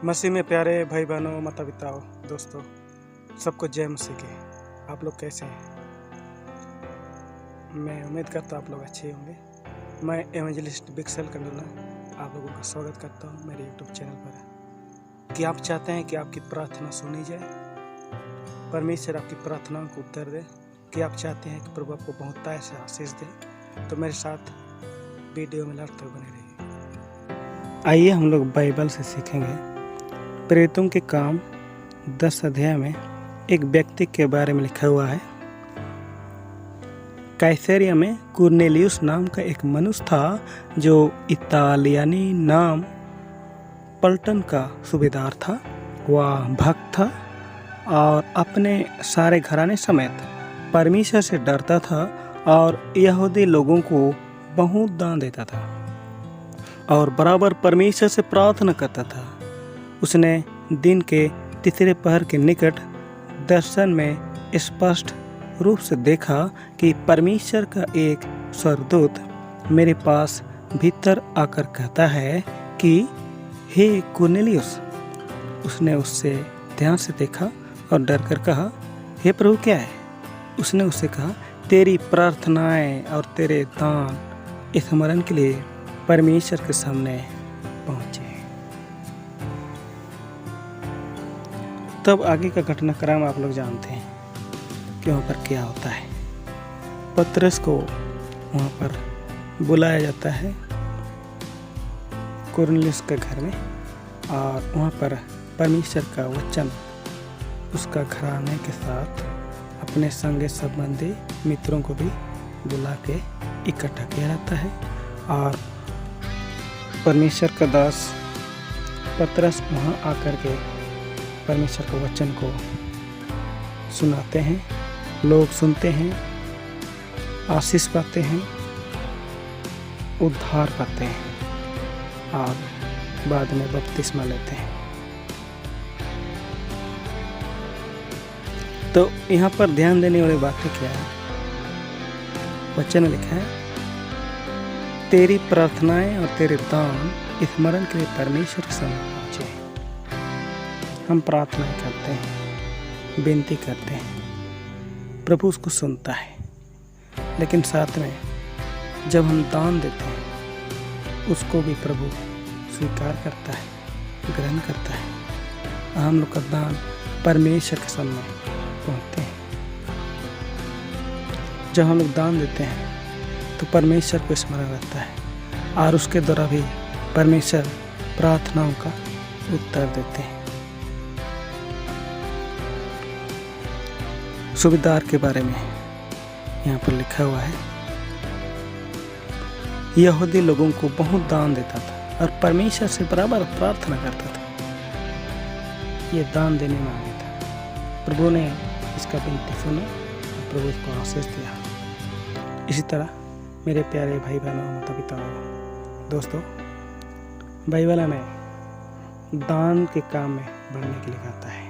मसीह में प्यारे भाई बहनों, माता पिताओं, दोस्तों, सबको जय मसीह की। आप लोग कैसे हैं? मैं उम्मीद करता हूँ आप लोग अच्छे होंगे। मैं एवेंजलिस्ट बिक्सल कंडोला आप लोगों का स्वागत करता हूँ मेरे यूट्यूब चैनल पर। कि आप चाहते हैं कि आपकी प्रार्थना सुनी जाए, परमेश्वर आपकी प्रार्थनाओं को उत्तर दे, कि आप चाहते हैं कि प्रभु आपको बहुतायत से आशीष दे, तो मेरे साथ वीडियो में लड़ते बने रहिए। आइए हम लोग बाइबल से सीखेंगे। प्रेरितों के काम 10 अध्याय में एक व्यक्ति के बारे में लिखा हुआ है। कैसरिया में कुरनेलियुस नाम का एक मनुष्य था जो इतालियानी नाम पलटन का सूबेदार था। वह भक्त था और अपने सारे घराने समेत परमेश्वर से डरता था और यहूदी लोगों को बहुत दान देता था और बराबर परमेश्वर से प्रार्थना करता था। उसने दिन के तीसरे पहर के निकट दर्शन में स्पष्ट रूप से देखा कि परमेश्वर का एक स्वर्गदूत मेरे पास भीतर आकर कहता है कि हे कुरनेलियुस। उसने उससे ध्यान से देखा और डर कर कहा, हे प्रभु, क्या है? उसने उससे कहा, तेरी प्रार्थनाएं और तेरे दान स्मरण के लिए परमेश्वर के सामने पहुंचे। तब आगे का घटनाक्रम आप लोग जानते हैं कि वहाँ पर क्या होता है। पतरस को वहाँ पर बुलाया जाता है कुरनेलियुस के घर में, और वहाँ पर परमेश्वर का वचन उसका घराने के साथ अपने संगे संबंधी मित्रों को भी बुला के इकट्ठा किया जाता है। और परमेश्वर का दास पतरस वहाँ आकर के परमेश्वर के वचन को सुनाते हैं। लोग सुनते हैं, आशीष पाते हैं, उद्धार पाते हैं और बाद में बपतिस्मा लेते हैं। तो यहाँ पर ध्यान देने वाली बातें क्या है? वचन में लिखा है, तेरी प्रार्थनाएं और तेरे दान स्मरण के लिए परमेश्वर के सामने पहुंचे। हम प्रार्थना करते हैं, विनती करते हैं, प्रभु उसको सुनता है। लेकिन साथ में जब हम दान देते हैं, उसको भी प्रभु स्वीकार करता है, ग्रहण करता है। हम लोग का दान परमेश्वर के सामने पहुंचते हैं। जब हम लोग दान देते हैं तो परमेश्वर को स्मरण रहता है और उसके द्वारा भी परमेश्वर प्रार्थनाओं का उत्तर देते हैं। सूबेदार के बारे में यहाँ पर लिखा हुआ है, यहूदी लोगों को बहुत दान देता था और परमेश्वर से बराबर प्रार्थना करता था। ये दान देने में आगे था। प्रभु ने इसका विनती सुना और प्रभु इसको आशीष दिया। इसी तरह मेरे प्यारे भाई बहनों, माता पिताओं, दोस्तों, बाइबल में दान के काम में बढ़ने के लिए कहता है।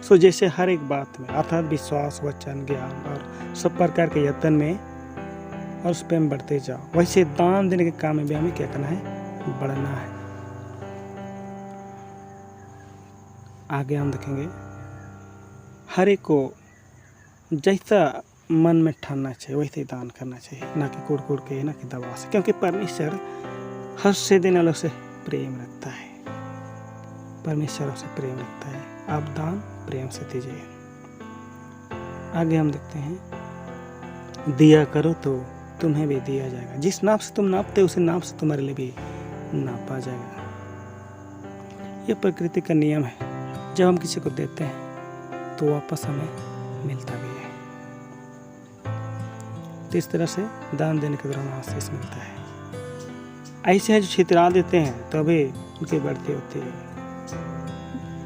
सो जैसे हर एक बात में अर्थात विश्वास, वचन, ज्ञान और सब प्रकार के यत्न में और उस पर हम बढ़ते जाओ, वैसे दान देने के काम में भी हमें क्या करना है? बढ़ना है। आगे हम देखेंगे, हर एक को जैसा मन में ठानना चाहिए वैसे ही दान करना चाहिए, ना कि कुड़ के, ना कि दबा से, क्योंकि परमेश्वर हर से देने वालों से प्रेम रखता है। परमेश्वर से प्रेम रखता है। आप दान प्रेम से दीजिए। आगे हम देखते हैं, दिया करो तो तुम्हें भी दिया जाएगा। जिस नाप से तुम नापते हो उसी नाप से तुम्हारे लिए भी नापा जाएगा। यह प्रकृति का नियम है। जब हम किसी को देते हैं तो वापस हमें मिलता भी है। तो इस तरह से दान देने के दौरान आशीष मिलता है। ऐसे हैं जो छितरा देते हैं तो अभी उनकी बढ़ती होती है,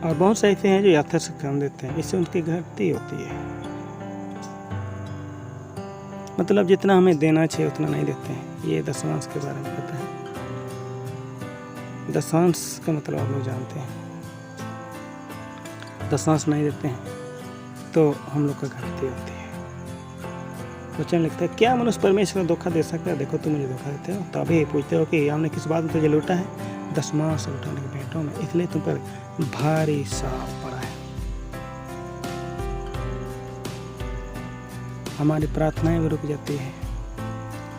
और बहुत से ऐसे हैं जो यथार्थ से कम देते हैं, इससे उनकी घटती होती है। मतलब जितना हमें देना चाहिए उतना नहीं देते हैं। ये दशमांश के बारे में पता है। दशमांश का मतलब आप लोग जानते हैं। दशमांश नहीं देते हैं तो हम लोग का घटती होती है। वचन लिखता है, क्या मनुष्य परमेश्वर को धोखा दे सकता है? देखो तुम मुझे धोखा देते हो, तो अभी पूछते हो कि हमने किस बात में तुझे लूटा है? दशमांश लुटाने की भेंट कष्टों में, इसलिए तुम पर भारी श्राप पड़ा है। हमारी प्रार्थनाएं भी रुक जाती है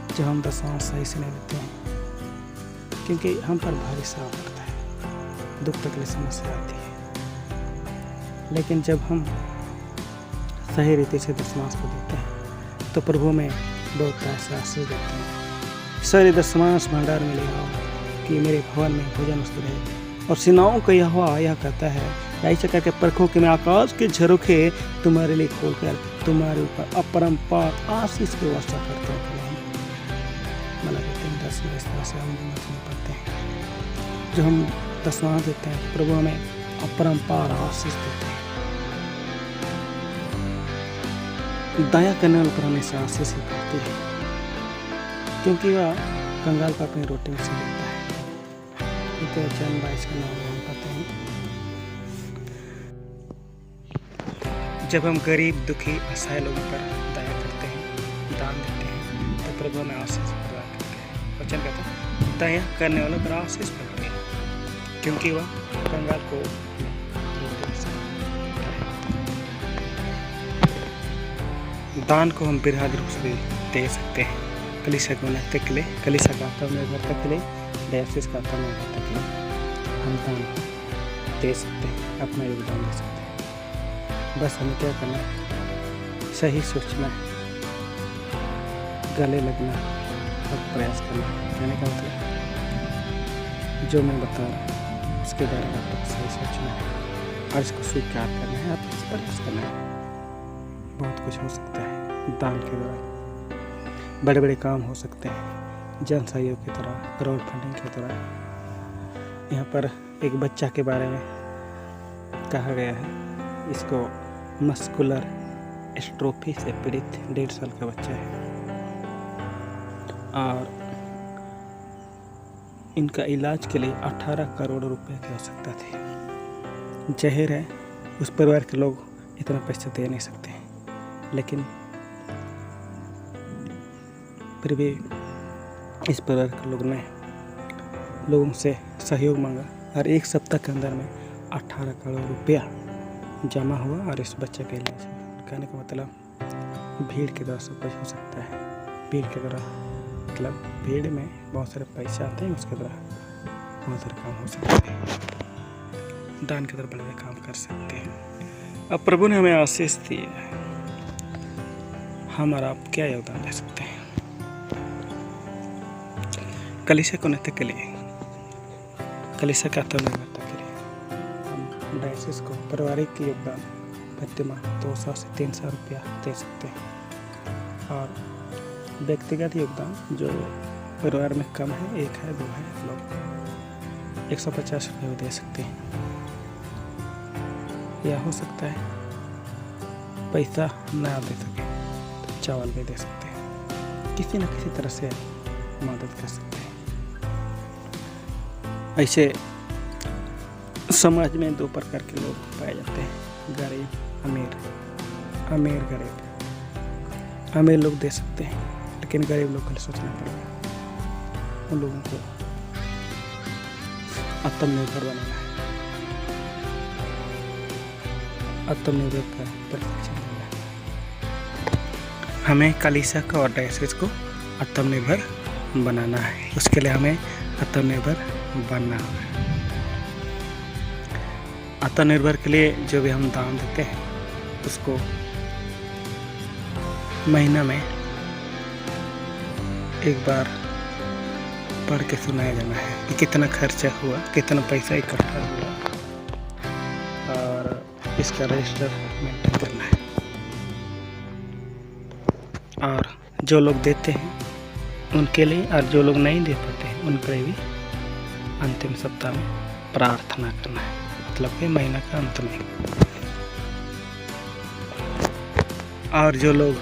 जब हम दशमांश सही से नहीं देते हैं, क्योंकि हम पर भारी श्राप पड़ता है, दुख तकलीफ समस्या आती है। लेकिन जब हम सही रीति से दशमांश को देते हैं तो प्रभु में बहुत पैसा आशीष देते हैं। सारे दशमांश भंडार में ले आओ कि मेरे भवन में भोजन वस्तु रहे। और सेनाओं का यहोवा यह कहता है, ऐसे करके परखो कि मैं आकाश के झरोखे तुम्हारे लिए खोलकर तुम्हारे ऊपर अपरंपार आशीष की वर्षा करता हूँ। मला कहते हैं 10 में इस तरह से हम नहीं पढ़ते हैं। जो हम दशमांश देते हैं प्रभु हमें अपरंपार आशीष देते हैं। दया करने वाले पर हमेशा आशीष ही करती है, क्योंकि वह कंगाल को अपनी रोटी में से देता है। वचन 22 का 9 हम कहते हैं, जब हम गरीब दुखी असहाय लोगों पर दया करते हैं, दान देते हैं, तो प्रभु हमें आशीष प्रदान करते हैं। वचन कहता है दया करने वालों पर आशीष प्रदान है, क्योंकि वह कंगाल को रोटी में से देता है। दान को हम बिरहाद रूप से दे सकते हैं। कलीसिया को उन्नति के लिए, कलीसिया का आत्मनिर्भरता के लिए, डायसिस का आत्मनिर्भरता के लिए हम दान दे सकते हैं, अपना योगदान दे सकते हैं। बस हमें क्या करना है, सही सोचना है, गले लगना और प्रयास करना। कहने का मतलब जो मैं बता रहा हूँ उसके बारे में आपको सही सोचना है और इसको स्वीकार करना है, आपको प्रयास करना है। बहुत कुछ हो सकता है दान के द्वारा, बड़े बड़े काम हो सकते हैं, जन सहयोग की तरह, क्राउड फंडिंग की तरह। यहाँ पर एक बच्चा के बारे में कहा गया है, इसको मस्कुलर एस्ट्रोफी से पीड़ित 1.5 साल का बच्चा है और इनका इलाज के लिए 18 करोड़ रुपए की आवश्यकता थी। जाहिर है उस परिवार के लोग इतना पैसा दे नहीं सकते हैं, लेकिन फिर भी इस परिवार के लोगों से सहयोग मांगा और 1 सप्ताह के अंदर में 18 करोड़ रुपया जमा हुआ और इस बच्चे का इलाज हुआ। कहने का मतलब भीड़ के द्वारा सब कुछ हो सकता है। भीड़ के द्वारा मतलब भीड़ में बहुत सारे पैसे आते हैं, उसके द्वारा बहुत सारे काम हो सकते हैं। दान के द्वारा बड़े बड़े काम कर सकते हैं। अब प्रभु ने हमें आशीष दी है, हम और आप क्या योगदान दे सकते हैं कलीसिया को उन्नति के लिए, कलीसिया का आत्मनिर्भरता के लिए। हम डायसिस को पारिवारिक योगदान प्रतिमाह 200 से 300 रुपया दे सकते हैं और व्यक्तिगत योगदान जो परिवार में कम है, 1 है 2 है, लोग 150 रुपये दे सकते हैं। या हो सकता है पैसा ना दे सके तो चावल भी दे सकते हैं, किसी न किसी तरह से मदद कर सकते हैं। ऐसे समाज में 2 प्रकार के लोग पाए जाते हैं, गरीब अमीर। अमीर गरीब, अमीर लोग दे सकते हैं, लेकिन गरीब लोग को सोचना पड़ेगा। उन लोगों को आत्मनिर्भर बनाना है, आत्मनिर्भर का प्रशिक्षण देना है। हमें कलीसिया का और डायसिस को आत्मनिर्भर बनाना है, उसके लिए हमें आत्मनिर्भर बनना है। आत्मनिर्भर के लिए जो भी हम दान देते हैं उसको महीना में एक बार पढ़ के सुनाया जाना है कि कितना खर्चा हुआ, कितना पैसा इकट्ठा हुआ और इसका रजिस्टर मेंटेन करना है। और जो लोग देते हैं उनके लिए और जो लोग नहीं दे पाते हैं उनके लिए भी अंतिम सप्ताह में प्रार्थना करना है, मतलब कि महीना का अंत में। और जो लोग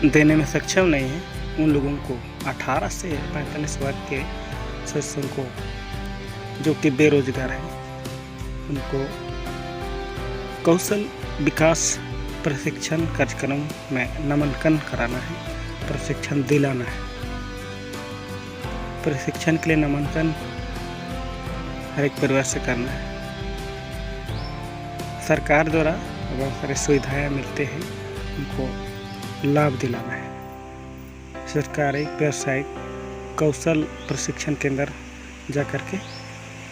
देने में सक्षम नहीं है उन लोगों को 18 से 45 वर्ष के सदस्यों को जो कि बेरोजगार हैं उनको कौशल विकास प्रशिक्षण कार्यक्रम में नामांकन कराना है, प्रशिक्षण दिलाना है। प्रशिक्षण के लिए नामांकन हर एक परिवार से करना है। सरकार द्वारा बहुत सारी सुविधाएं मिलते हैं, उनको लाभ दिलाना है। सरकारी व्यावसायिक कौशल प्रशिक्षण केंद्र जा कर के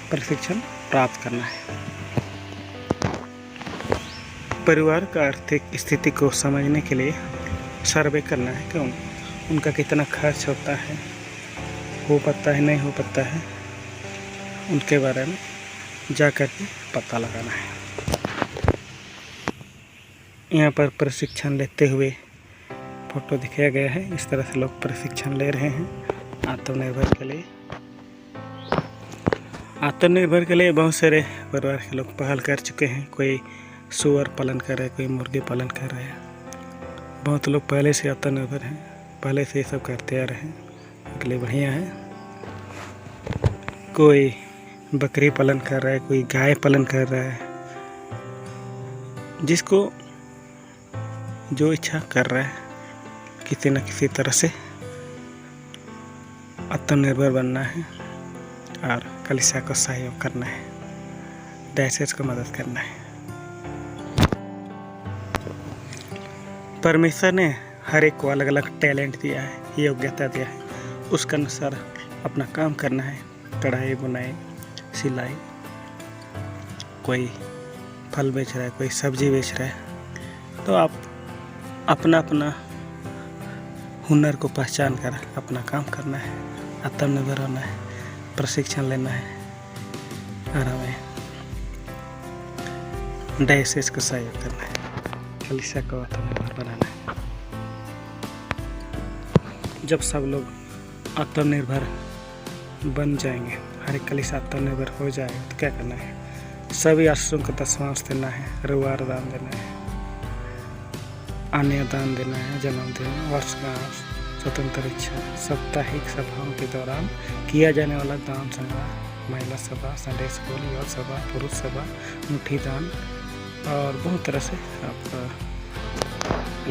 प्रशिक्षण प्राप्त करना है। परिवार का आर्थिक स्थिति को समझने के लिए सर्वे करना है कि उनका कितना खर्च होता है, हो पाता है नहीं हो पाता है, उनके बारे में जा कर के पता लगाना है। यहाँ पर प्रशिक्षण लेते हुए फोटो दिखाया गया है। इस तरह से लोग प्रशिक्षण ले रहे हैं आत्मनिर्भर के लिए। आत्मनिर्भर के लिए बहुत सारे परिवार के लोग पहल कर चुके हैं। कोई सूअर पालन कर रहे हैं, कोई मुर्गी पालन कर रहे हैं। बहुत लोग पहले से आत्मनिर्भर हैं, पहले से ये सब करते आ रहे हैं, उनके लिए बढ़िया है। कोई बकरी पालन कर रहा है, कोई गाय पालन कर रहा है। जिसको जो इच्छा कर रहा है, किसी न किसी तरह से आत्मनिर्भर बनना है और कलीसिया को सहयोग करना है, डायसेस को मदद करना है। परमेश्वर ने हर एक को अलग अलग टैलेंट दिया है, योग्यता दिया है, उसके अनुसार अपना काम करना है। कढ़ाई बुनाई सिलाई, कोई फल बेच रहा है, कोई सब्जी बेच रहा है। तो आप अपना अपना हुनर को पहचान कर अपना काम करना है, आत्मनिर्भर होना है, प्रशिक्षण लेना है और हमें डायसेस को सहयोग करना है, कलीसिया को आत्मनिर्भर बनाना है। जब सब लोग आत्मनिर्भर बन जाएंगे, हर एक कलीसिया आत्मनिर्भर हो जाएगा, तो क्या करना है? सभी आश्रम को 10वांश देना है, रविवार दान देना है, अन्य दान देना है, जन्मदिन, वर्षगांठ, स्वतंत्र इच्छा, साप्ताहिक सभाओं के दौरान किया जाने वाला दान संग्रह, महिला सभा, संडे स्कूल, युवा सभा, पुरुष सभा, मुट्ठी दान और बहुत तरह से आप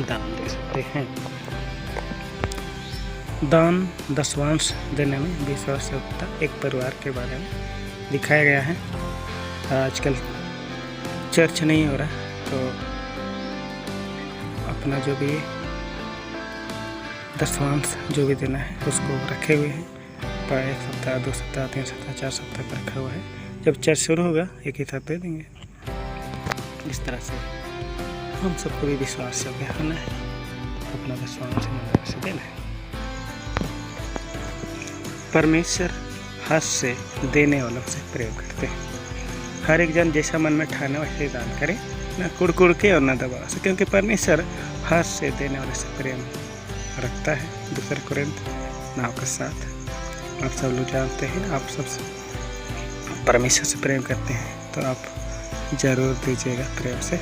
दान दे सकते हैं। दान 10वांश देने में विश्वास होता एक परिवार के बारे में दिखाया गया है। आजकल चर्च नहीं हो रहा, तो अपना जो भी 10वांश जो भी देना है उसको रखे हुए हैं। पर 1 सप्ताह, 2 सप्ताह, 3 सप्ताह, 4 सप्ताह का रखा हुआ है। जब चर्च शुरू होगा एक ही साथ दे देंगे। इस तरह से हम सबको भी विश्वास से होना है, अपना विश्वास से देना है। परमेश्वर हर्ष से देने वालों से प्रेम करते हैं। हर एक जन जैसा मन में ठाने वैसे दान करे, न कुड़ के और न दबा से, क्योंकि परमेश्वर हर्ष से देने वाले से प्रेम रखता है। 2 कोरिन्थ 9 के 7। आप सब लोग जानते हैं, आप सब परमेश्वर से प्रेम करते हैं, तो आप जरूर दीजिएगा प्रेम से,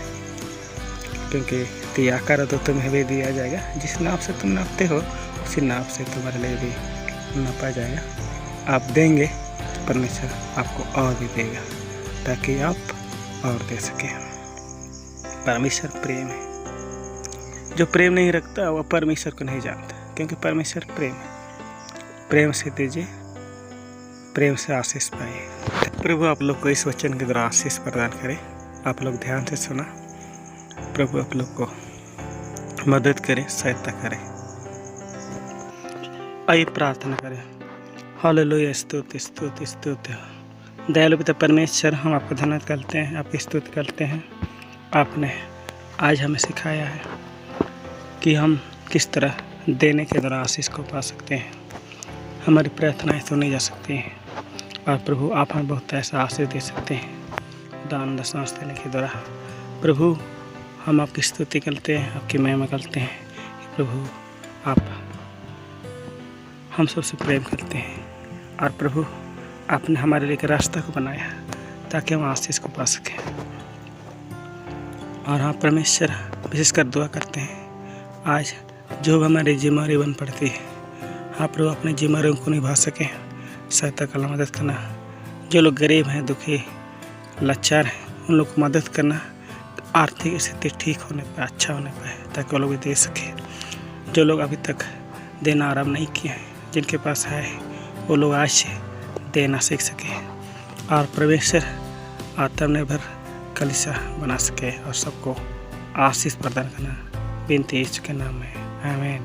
क्योंकि दिया करो तो तुम्हें भी दिया जाएगा। जिस नाप से तुम नापते हो उसी नाप से तुम्हारे लिए भी नापा जाएगा। आप देंगे तो परमेश्वर आपको और भी देगा, ताकि आप और दे सकें। परमेश्वर प्रेम है। जो प्रेम नहीं रखता वह परमेश्वर को नहीं जानता, क्योंकि परमेश्वर प्रेम है। प्रेम से दीजिए, प्रेम से आशीष पाइए। प्रभु आप लोग को इस वचन के द्वारा आशीष प्रदान करे। आप लोग ध्यान से सुना। प्रभु आप लोग को मदद करे, सहायता करे। आइए प्रार्थना करें। हालेलुया, स्तुति स्तुति स्तुति। दयालु पिता परमेश्वर, हम आपका धन्यवाद करते हैं, आपकी स्तुति करते हैं। आपने आज हमें सिखाया है कि हम किस तरह देने के द्वारा आशीष को पा सकते हैं, हमारी प्रार्थनाएं सुनी जा सकती हैं। और प्रभु आप हमें बहुत ऐसा आशीष दे सकते हैं दान दशमांश देने के द्वारा। प्रभु हम आपकी स्तुति करते हैं, आपकी महिमा करते हैं। प्रभु आप हम सबसे प्रेम करते हैं, और प्रभु आपने हमारे लिए एक रास्ता को बनाया ताकि हम आशीष को पा सकें। और हाँ परमेश्वर, विशेषकर दुआ करते हैं आज जो हमारी जिम्मेदारी बन पड़ती है, हाँ प्रभु अपनी जिम्मेदारियों को निभा सकें, सहायता करना, मदद करना। जो लोग गरीब हैं, दुखी, लाचार हैं, उन लोग को मदद करना, आर्थिक स्थिति ठीक होने पर, अच्छा होने पर, ताकि वो लोग भी दे सकें। जो लोग अभी तक देना आरम्भ नहीं किए हैं, जिनके पास है वो लोग आज से देना सीख सकें। और परमेश्वर आत्मनिर्भर कलीसिया बना सके और सबको आशीष प्रदान करना विनती यीशु के नाम में, आमीन।